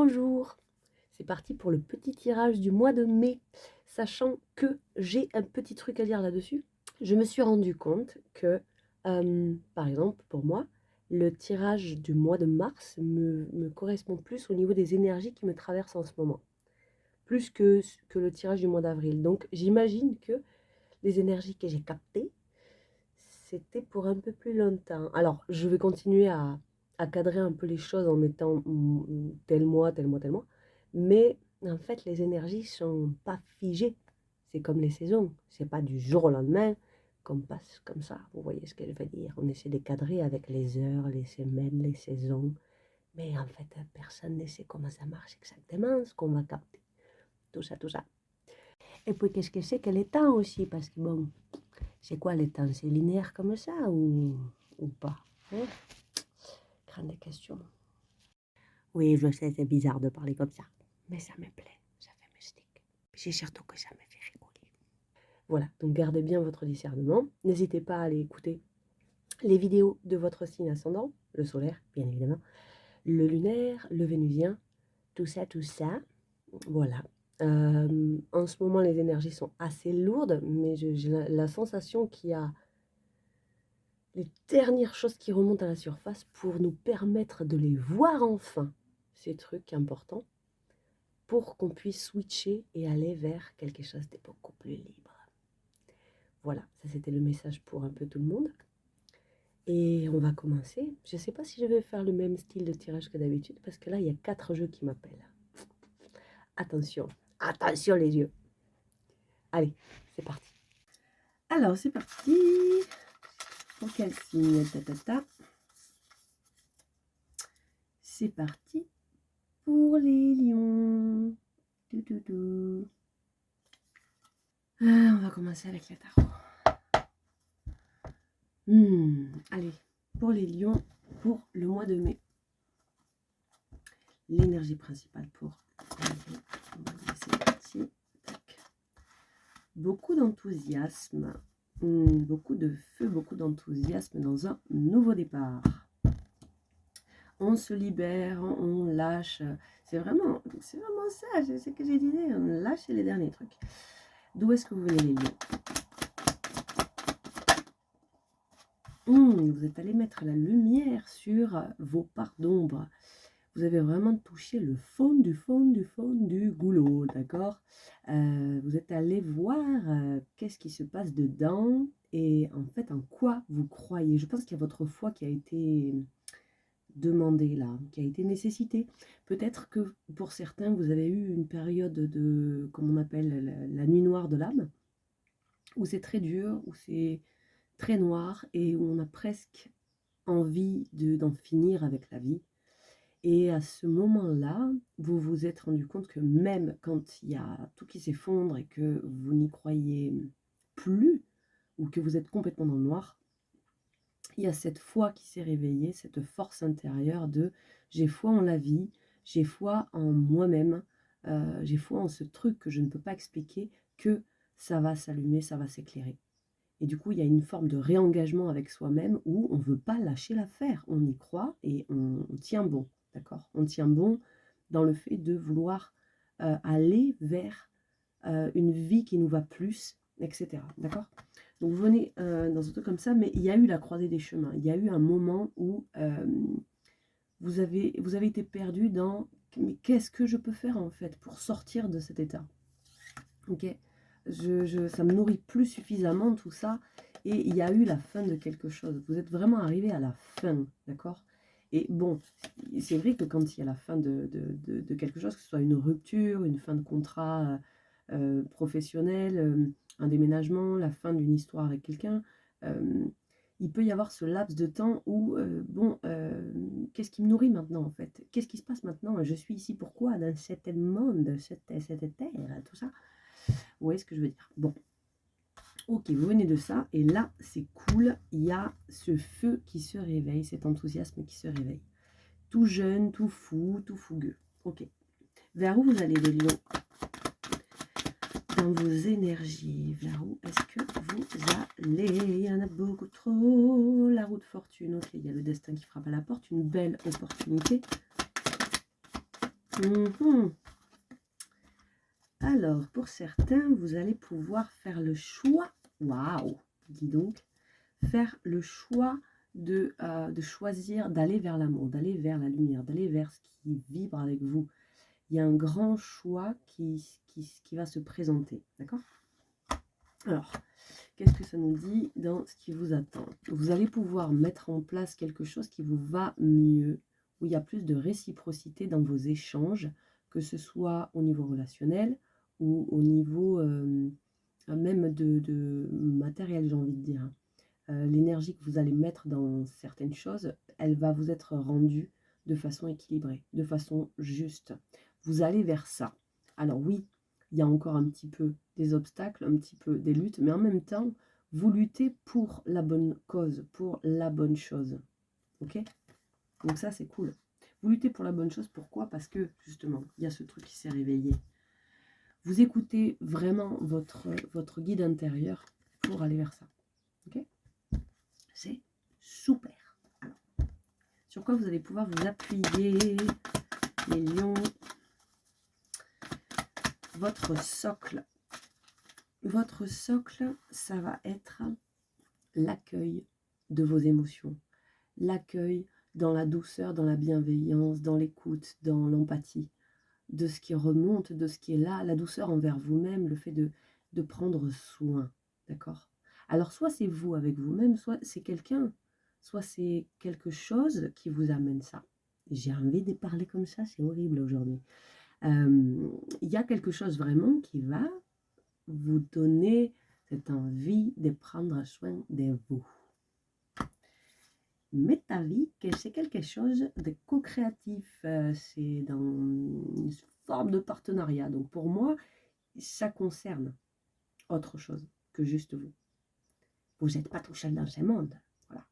Bonjour, c'est parti pour le petit tirage du mois de mai, sachant que j'ai un petit truc à dire là-dessus. Je me suis rendu compte que, par exemple, pour moi, le tirage du mois de mars me correspond plus au niveau des énergies qui me traversent en ce moment, plus que le tirage du mois d'avril. Donc j'imagine que les énergies que j'ai captées, c'était pour un peu plus longtemps. Alors, je vais continuer à cadrer un peu les choses en mettant tel mois, tel mois, tel mois. Mais en fait, les énergies sont pas figées. C'est comme les saisons. C'est pas du jour au lendemain qu'on passe comme ça. Vous voyez ce que je veux dire? On essaie de cadrer avec les heures, les semaines, les saisons. Mais en fait, personne ne sait comment ça marche exactement, ce qu'on va capter. Tout ça, tout ça. Et puis, qu'est-ce que c'est que les temps aussi? Parce que bon, c'est quoi les temps? C'est linéaire comme ça ou pas? Hein? Grande question. Oui, je sais, c'est bizarre de parler comme ça. Mais ça me plaît, ça fait mystique. C'est surtout que ça me fait rigoler. Voilà, donc gardez bien votre discernement. N'hésitez pas à aller écouter les vidéos de votre signe ascendant, le solaire, bien évidemment, le lunaire, le vénusien, tout ça, tout ça. Voilà. En ce moment, les énergies sont assez lourdes, mais j'ai la sensation qu'il y a les dernières choses qui remontent à la surface pour nous permettre de les voir enfin, ces trucs importants, pour qu'on puisse switcher et aller vers quelque chose de beaucoup plus libre. Voilà, ça c'était le message pour un peu tout le monde. Et on va commencer. Je ne sais pas si je vais faire le même style de tirage que d'habitude, parce que là, il y a 4 jeux qui m'appellent. Attention, attention les yeux. Allez, c'est parti. Alors, c'est parti. Pour quel signe? C'est parti pour les lions. On va commencer avec la tarot. Allez, pour les lions, pour le mois de mai. L'énergie principale pour c'est parti. Tac. Beaucoup d'enthousiasme, beaucoup de feu, beaucoup d'enthousiasme dans un nouveau départ. On se libère, on lâche. C'est vraiment ça, c'est ce que j'ai dit, on lâche les derniers trucs. D'où est-ce que vous venez les lions? Vous êtes allé mettre la lumière sur vos parts d'ombre. Vous avez vraiment touché le fond du goulot, d'accord? Vous êtes allé voir qu'est-ce qui se passe dedans et en fait en quoi vous croyez. Je pense qu'il y a votre foi qui a été demandée là, qui a été nécessitée. Peut-être que pour certains, vous avez eu une période de, comme on appelle, la nuit noire de l'âme, où c'est très dur, où c'est très noir et où on a presque envie d'en finir avec la vie. Et à ce moment-là, vous vous êtes rendu compte que même quand il y a tout qui s'effondre et que vous n'y croyez plus, ou que vous êtes complètement dans le noir, il y a cette foi qui s'est réveillée, cette force intérieure de j'ai foi en la vie, j'ai foi en moi-même, j'ai foi en ce truc que je ne peux pas expliquer, que ça va s'allumer, ça va s'éclairer. Et du coup, il y a une forme de réengagement avec soi-même où on ne veut pas lâcher l'affaire. On y croit et on tient bon, d'accord? On tient bon dans le fait de vouloir aller vers une vie qui nous va plus, etc. D'accord? Donc vous venez dans un truc comme ça, mais il y a eu la croisée des chemins. Il y a eu un moment où vous avez été perdu dans mais qu'est-ce que je peux faire en fait pour sortir de cet état? Ok? Ça me nourrit plus suffisamment tout ça et il y a eu la fin de quelque chose. Vous êtes vraiment arrivé à la fin, d'accord? Et bon, c'est vrai que quand il y a la fin de quelque chose, que ce soit une rupture, une fin de contrat professionnel, un déménagement, la fin d'une histoire avec quelqu'un, il peut y avoir ce laps de temps où, qu'est-ce qui me nourrit maintenant en fait? Qu'est-ce qui se passe maintenant? Je suis ici pourquoi? Dans cet monde, cette terre, tout ça. Vous voyez ce que je veux dire? Bon, ok, vous venez de ça, et là, c'est cool, il y a ce feu qui se réveille, cet enthousiasme qui se réveille. Tout jeune, tout fou, tout fougueux. Ok. Vers où vous allez, les lions? Dans vos énergies, vers où est-ce que vous allez? Il y en a beaucoup trop. La roue de fortune, ok, il y a le destin qui frappe à la porte, une belle opportunité. Mhm. Alors, pour certains, vous allez pouvoir faire le choix, waouh, dis donc, faire le choix de choisir d'aller vers l'amour, d'aller vers la lumière, d'aller vers ce qui vibre avec vous. Il y a un grand choix qui va se présenter, d'accord? Alors, qu'est-ce que ça nous dit dans ce qui vous attend? Vous allez pouvoir mettre en place quelque chose qui vous va mieux, où il y a plus de réciprocité dans vos échanges, que ce soit au niveau relationnel ou au niveau même de matériel, j'ai envie de dire. L'énergie que vous allez mettre dans certaines choses, elle va vous être rendue de façon équilibrée, de façon juste. Vous allez vers ça. Alors oui, il y a encore un petit peu des obstacles, un petit peu des luttes, mais en même temps, vous luttez pour la bonne cause, pour la bonne chose. Ok? Donc ça, c'est cool. Vous luttez pour la bonne chose, pourquoi? Parce que, justement, il y a ce truc qui s'est réveillé. Vous écoutez vraiment votre guide intérieur pour aller vers ça. Ok? C'est super. Alors, sur quoi vous allez pouvoir vous appuyer, les lions? Votre socle. Votre socle, ça va être l'accueil de vos émotions. L'accueil dans la douceur, dans la bienveillance, dans l'écoute, dans l'empathie, de ce qui remonte, de ce qui est là, la douceur envers vous-même, le fait de prendre soin, d'accord? Alors, soit c'est vous avec vous-même, soit c'est quelqu'un, soit c'est quelque chose qui vous amène ça. J'ai envie de parler comme ça, c'est horrible aujourd'hui. Il y a quelque chose vraiment qui va vous donner cette envie de prendre soin de vous. Métallique, c'est quelque chose de co-créatif, c'est dans une forme de partenariat. Donc pour moi, ça concerne autre chose que juste vous. Vous n'êtes pas tout seul dans ce monde. Voilà.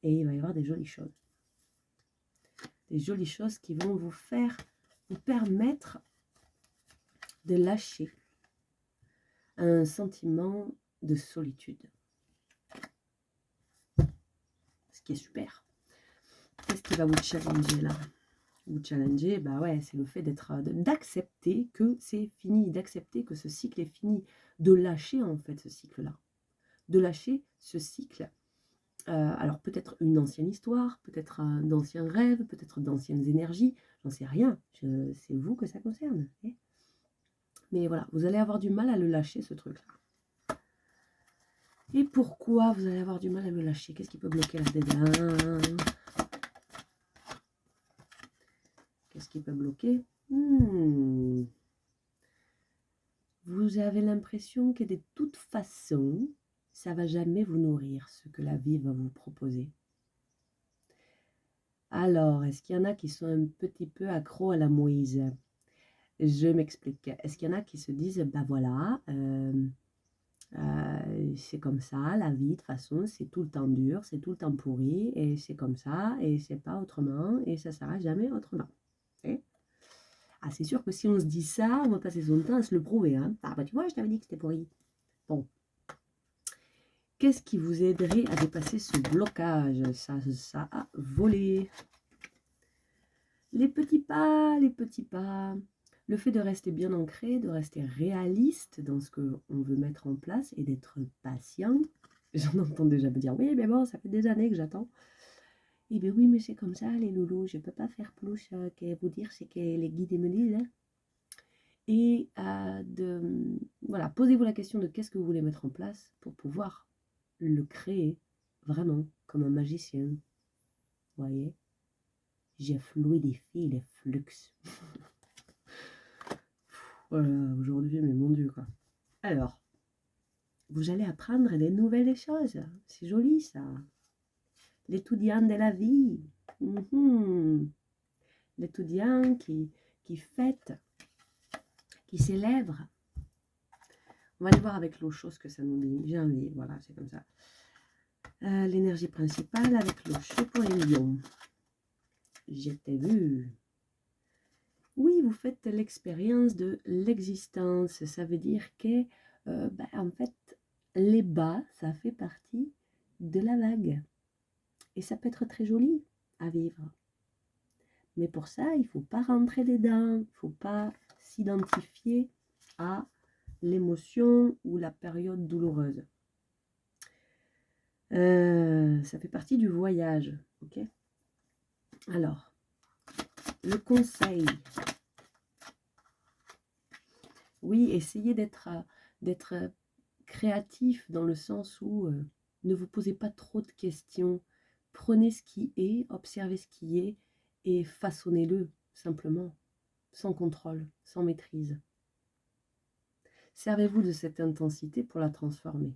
Et il va y avoir des jolies choses. Des jolies choses qui vont vous permettre de lâcher un sentiment de solitude. Ce qui est super. Qu'est-ce qui va vous challenger là? Vous challenger, bah ouais, c'est le fait d'accepter que c'est fini, d'accepter que ce cycle est fini, de lâcher en fait ce cycle-là, de lâcher ce cycle. Alors peut-être une ancienne histoire, peut-être d'anciens rêves, peut-être d'anciennes énergies, j'en sais rien, c'est vous que ça concerne. Okay, mais voilà, vous allez avoir du mal à le lâcher ce truc-là. Et pourquoi vous allez avoir du mal à le lâcher? Qu'est-ce qui peut bloquer là-dedans? Qu'est-ce qui peut bloquer? Vous avez l'impression que de toute façon, ça ne va jamais vous nourrir ce que la vie va vous proposer. Alors, est-ce qu'il y en a qui sont un petit peu accros à la mouise? Je m'explique. Est-ce qu'il y en a qui se disent, bah voilà, c'est comme ça, la vie, de toute façon, c'est tout le temps dur, c'est tout le temps pourri, et c'est comme ça, et c'est pas autrement, et ça ne sera jamais autrement. Okay, ah, c'est sûr que si on se dit ça, on va passer son temps à se le prouver. Hein. Ah bah tu vois, je t'avais dit que c'était pourri. Bon. Qu'est-ce qui vous aiderait à dépasser ce blocage? Ça a volé. Les petits pas, les petits pas. Le fait de rester bien ancré, de rester réaliste dans ce qu'on veut mettre en place et d'être patient. J'en entends déjà me dire, oui, mais bon, ça fait des années que j'attends. Eh bien oui, mais c'est comme ça, les loulous. Je ne peux pas faire plus que vous dire ce que les guides me disent. Hein. Et voilà, posez-vous la question de qu'est-ce que vous voulez mettre en place pour pouvoir le créer vraiment comme un magicien. Vous voyez, j'ai fluidifié les flux. Voilà, aujourd'hui, mais mon Dieu, quoi. Alors, vous allez apprendre des nouvelles choses. C'est joli, ça. L'étudiant de la vie. L'étudiant qui fête, qui célèbre. On va aller voir avec l'eau chaude ce que ça nous dit. J'ai envie, voilà, c'est comme ça. L'énergie principale avec l'eau chaude pour les lions. Je t'ai vu. Oui, vous faites l'expérience de l'existence. Ça veut dire que, en fait, les bas, ça fait partie de la vague. Et ça peut être très joli à vivre. Mais pour ça, il ne faut pas rentrer dedans, il ne faut pas s'identifier à l'émotion ou la période douloureuse. Ça fait partie du voyage, ok? Alors, le conseil. Oui, essayez d'être créatif dans le sens où ne vous posez pas trop de questions. Prenez ce qui est, observez ce qui est et façonnez-le simplement, sans contrôle, sans maîtrise. Servez-vous de cette intensité pour la transformer.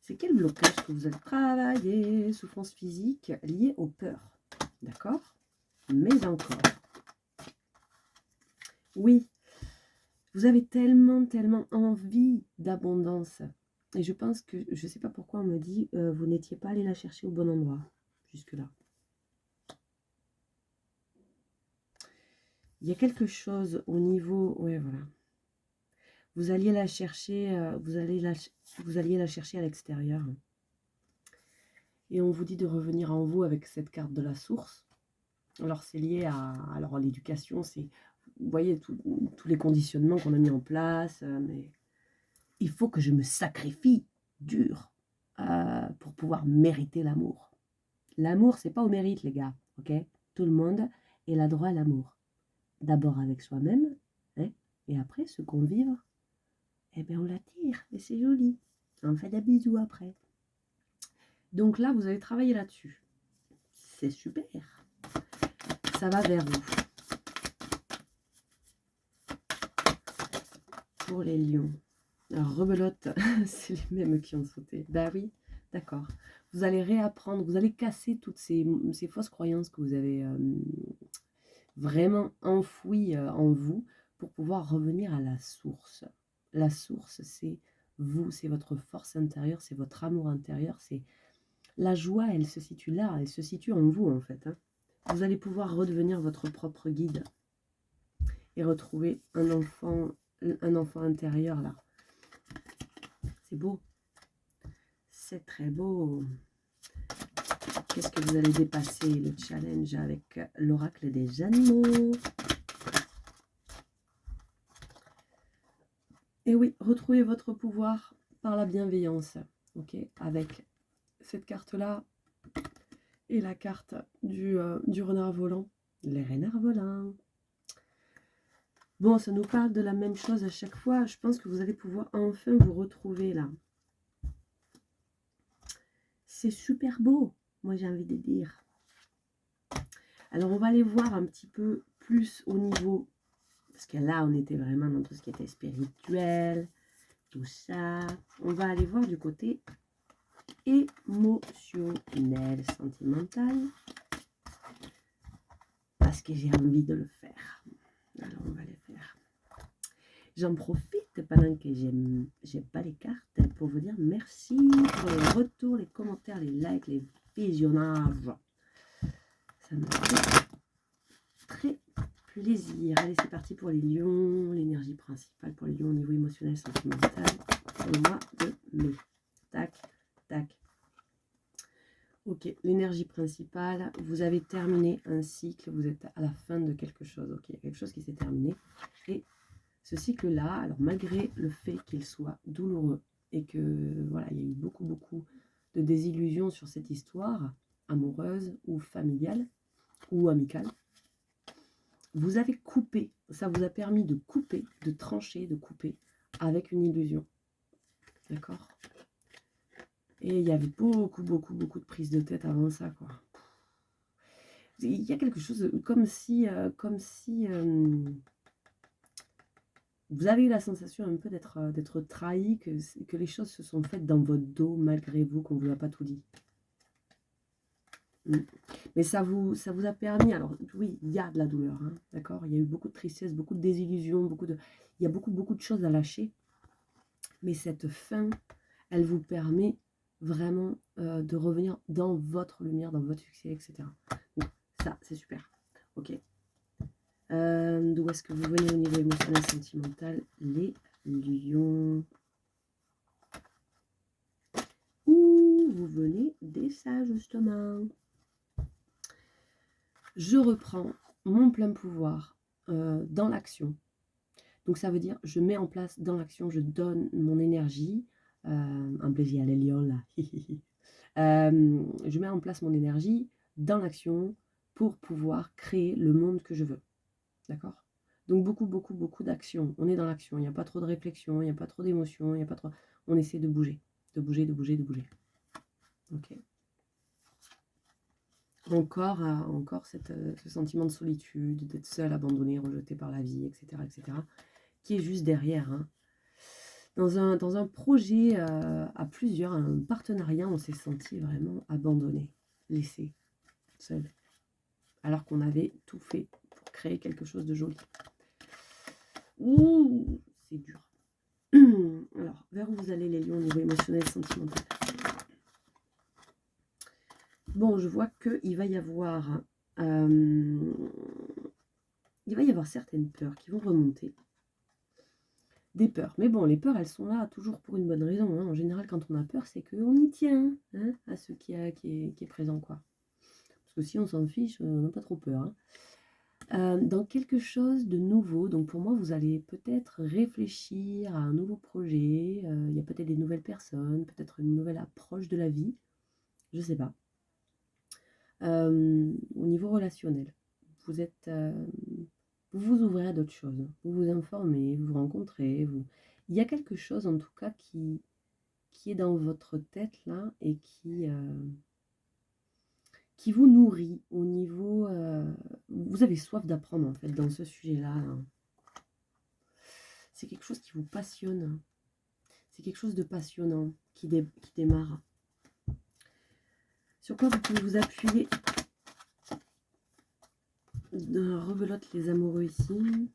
C'est quel blocage que vous allez travailler? Souffrance physique liée aux peurs. D'accord? Mais encore. Oui, vous avez tellement envie d'abondance. Et je pense que, je ne sais pas pourquoi on me dit, vous n'étiez pas allé la chercher au bon endroit, jusque-là. Il y a quelque chose au niveau, ouais, voilà. Vous alliez la chercher, vous alliez la chercher à l'extérieur. Et on vous dit de revenir en vous avec cette carte de la source. Alors c'est lié à l'éducation, c'est, vous voyez, tous les conditionnements qu'on a mis en place, mais il faut que je me sacrifie dur pour pouvoir mériter l'amour. L'amour, c'est pas au mérite, les gars, ok? Tout le monde a droit à l'amour. D'abord avec soi-même, hein, et après, ce qu'on vivre, eh bien, on l'attire, et c'est joli. On fait des bisous après. Donc là, vous allez travailler là-dessus. C'est super. Ça va vers vous. Pour les lions. Alors, rebelote, c'est les mêmes qui ont sauté. Bah oui, d'accord. Vous allez réapprendre, vous allez casser toutes ces fausses croyances que vous avez vraiment enfouies en vous pour pouvoir revenir à la source. La source, c'est vous, c'est votre force intérieure, c'est votre amour intérieur, c'est la joie, elle se situe là, elle se situe en vous en fait. Hein. Vous allez pouvoir redevenir votre propre guide et retrouver un enfant intérieur là. C'est beau. C'est très beau. Qu'est-ce que vous allez dépasser le challenge avec l'oracle des animaux? Et oui, retrouvez votre pouvoir par la bienveillance. Ok, avec cette carte-là et la carte du renard volant. Les renards volants. Bon, ça nous parle de la même chose à chaque fois. Je pense que vous allez pouvoir enfin vous retrouver là. C'est super beau, moi j'ai envie de dire. Alors on va aller voir un petit peu plus au niveau, parce que là on était vraiment dans tout ce qui était spirituel, tout ça. On va aller voir du côté émotionnel, sentimental, parce que j'ai envie de le faire. Alors on va le faire. J'en profite pendant que j'ai pas les cartes pour vous dire merci pour les retours, les commentaires, les likes, les visionnages. Ça me fait très plaisir. Allez, c'est parti pour les lions. L'énergie principale pour les lions au niveau émotionnel, sentimental. Pour le mois de mai. Tac, tac. Ok, l'énergie principale. Vous avez terminé un cycle. Vous êtes à la fin de quelque chose. Ok, il y a quelque chose qui s'est terminé. Et ce cycle-là, alors malgré le fait qu'il soit douloureux et que voilà, il y a eu beaucoup de désillusions sur cette histoire amoureuse ou familiale ou amicale, vous avez coupé, ça vous a permis de couper, de trancher, de couper avec une illusion. D'accord? Et il y avait beaucoup de prises de tête avant ça, quoi. Il y a quelque chose comme si vous avez eu la sensation un peu d'être trahi, que les choses se sont faites dans votre dos malgré vous, qu'on ne vous a pas tout dit. Mais ça vous a permis, alors oui, il y a de la douleur, hein, d'accord? Il y a eu beaucoup de tristesse, beaucoup de désillusions, il y a beaucoup de choses à lâcher. Mais cette fin, elle vous permet vraiment de revenir dans votre lumière, dans votre succès, etc. Donc ça, c'est super. Ok. D'où est-ce que vous venez au niveau émotionnel, sentimental? Les lions. Ouh, vous venez des sages, justement. je reprends mon plein pouvoir dans l'action. Donc ça veut dire, je mets en place dans l'action, je donne mon énergie, un plaisir à l'Elion là, je mets en place mon énergie dans l'action pour pouvoir créer le monde que je veux. D'accord? Donc beaucoup, beaucoup, beaucoup d'action. On est dans l'action, il n'y a pas trop de réflexion, il n'y a pas trop d'émotion, il n'y a pas trop... On essaie de bouger, de bouger, de bouger, de bouger. Ok. Encore ce sentiment de solitude, d'être seul, abandonné, rejeté par la vie, etc., qui est juste derrière. Hein. Dans un projet à plusieurs, un partenariat, on s'est senti vraiment abandonné, laissé, seul, alors qu'on avait tout fait pour créer quelque chose de joli. Ouh, c'est dur. Alors, vers où vous allez les lions au niveau émotionnel, sentimental? Bon, je vois qu'il va y avoir certaines peurs qui vont remonter. Des peurs. Mais bon, les peurs, elles sont là toujours pour une bonne raison. Hein. En général, quand on a peur, c'est qu'on y tient hein, à ce qui est présent. Quoi. Parce que si on s'en fiche, on n'a pas trop peur. Hein. Dans quelque chose de nouveau, donc pour moi, vous allez peut-être réfléchir à un nouveau projet. Il y a peut-être des nouvelles personnes, peut-être une nouvelle approche de la vie. Je ne sais pas. Au niveau relationnel, vous êtes... vous vous ouvrez à d'autres choses, vous vous informez, vous vous rencontrez, il y a quelque chose en tout cas qui est dans votre tête là et qui vous nourrit au niveau... vous avez soif d'apprendre en fait dans ce sujet-là. Hein. C'est quelque chose qui vous passionne. C'est quelque chose de passionnant qui démarre. Sur quoi vous pouvez vous appuyer? Rebelote les amoureux ici.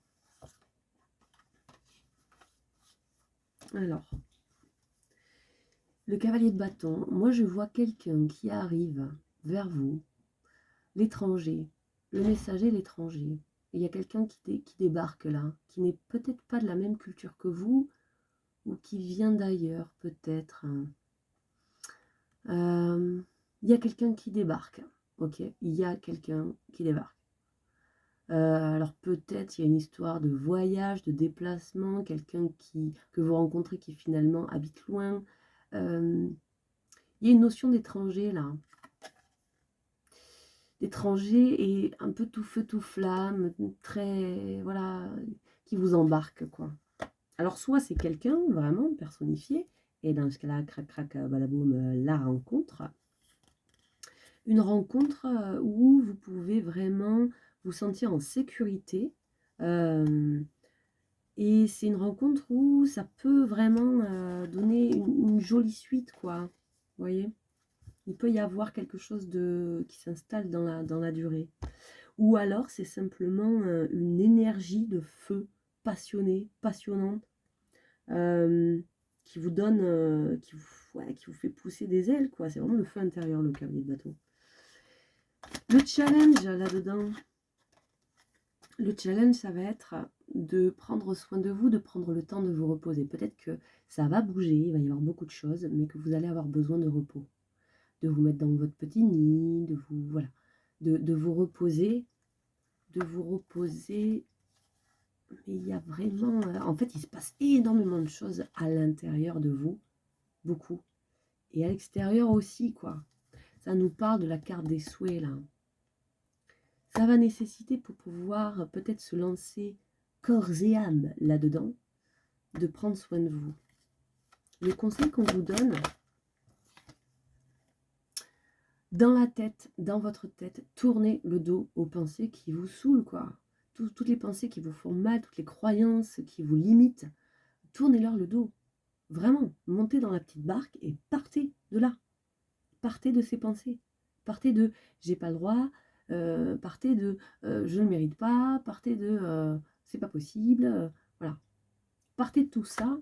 Alors, le cavalier de bâton, moi je vois quelqu'un qui arrive vers vous, l'étranger, le messager, l'étranger. Il y a quelqu'un qui débarque là, qui n'est peut-être pas de la même culture que vous, ou qui vient d'ailleurs peut-être. Il y a quelqu'un qui débarque, ok? Il y a quelqu'un qui débarque. Alors peut-être il y a une histoire de voyage, de déplacement, quelqu'un que vous rencontrez qui finalement habite loin. Il y a une notion d'étranger là. D'étranger et un peu tout feu tout flamme, très voilà, qui vous embarque quoi. Alors soit c'est quelqu'un vraiment personnifié, et dans ce cas-là, crac crac balaboum, la rencontre. Une rencontre où vous pouvez vraiment vous sentir en sécurité. Et c'est une rencontre où ça peut vraiment donner une jolie suite, quoi. Vous voyez? Il peut y avoir quelque chose qui s'installe dans la durée. Ou alors, c'est simplement une énergie de feu passionnée, passionnante, qui vous donne, qui vous fait pousser des ailes, quoi. C'est vraiment le feu intérieur, le cavalier de bâton. Le challenge là-dedans, ça va être de prendre soin de vous, de prendre le temps de vous reposer. Peut-être que ça va bouger, il va y avoir beaucoup de choses, mais que vous allez avoir besoin de repos. De vous mettre dans votre petit nid, de vous, voilà, de vous reposer. Mais il y a vraiment... en fait, il se passe énormément de choses à l'intérieur de vous, beaucoup. Et à l'extérieur aussi, quoi. Ça nous parle de la carte des souhaits, là. Ça va nécessiter pour pouvoir peut-être se lancer corps et âme là-dedans, de prendre soin de vous. Le conseil qu'on vous donne, dans la tête, dans votre tête, tournez le dos aux pensées qui vous saoulent, quoi. Toutes les pensées qui vous font mal, toutes les croyances qui vous limitent, tournez-leur le dos. Vraiment, montez dans la petite barque et partez de là. Partez de ces pensées. Partez de j'ai pas le droit, partez de je ne mérite pas, partez de c'est pas possible, voilà. Partez de tout ça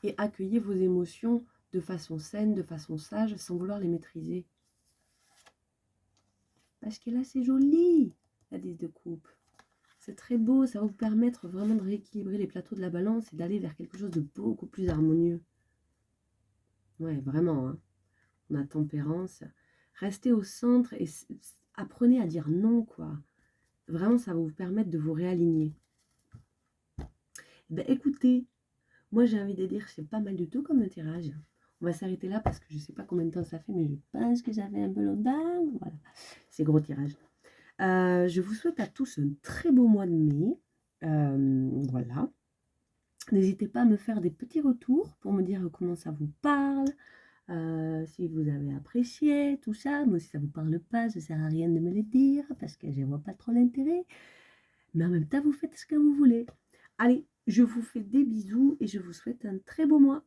et accueillez vos émotions de façon saine, de façon sage, sans vouloir les maîtriser. Parce que là, c'est joli, la 10 de coupe. C'est très beau, ça va vous permettre vraiment de rééquilibrer les plateaux de la balance et d'aller vers quelque chose de beaucoup plus harmonieux. Ouais, vraiment, hein. On a tempérance. Restez au centre et apprenez à dire non, quoi. Vraiment, ça va vous permettre de vous réaligner. Ben, écoutez, moi j'ai envie de dire, c'est pas mal du tout comme tirage. On va s'arrêter là parce que je sais pas combien de temps ça fait, mais je pense que ça fait un peu longtemps. Voilà, c'est gros tirage. Je vous souhaite à tous un très beau mois de mai. Voilà. N'hésitez pas à me faire des petits retours pour me dire comment ça vous parle, si vous avez apprécié tout ça. Moi, si ça ne vous parle pas, ça ne sert à rien de me le dire parce que je ne vois pas trop l'intérêt. Mais en même temps, vous faites ce que vous voulez. Allez, je vous fais des bisous et je vous souhaite un très beau mois.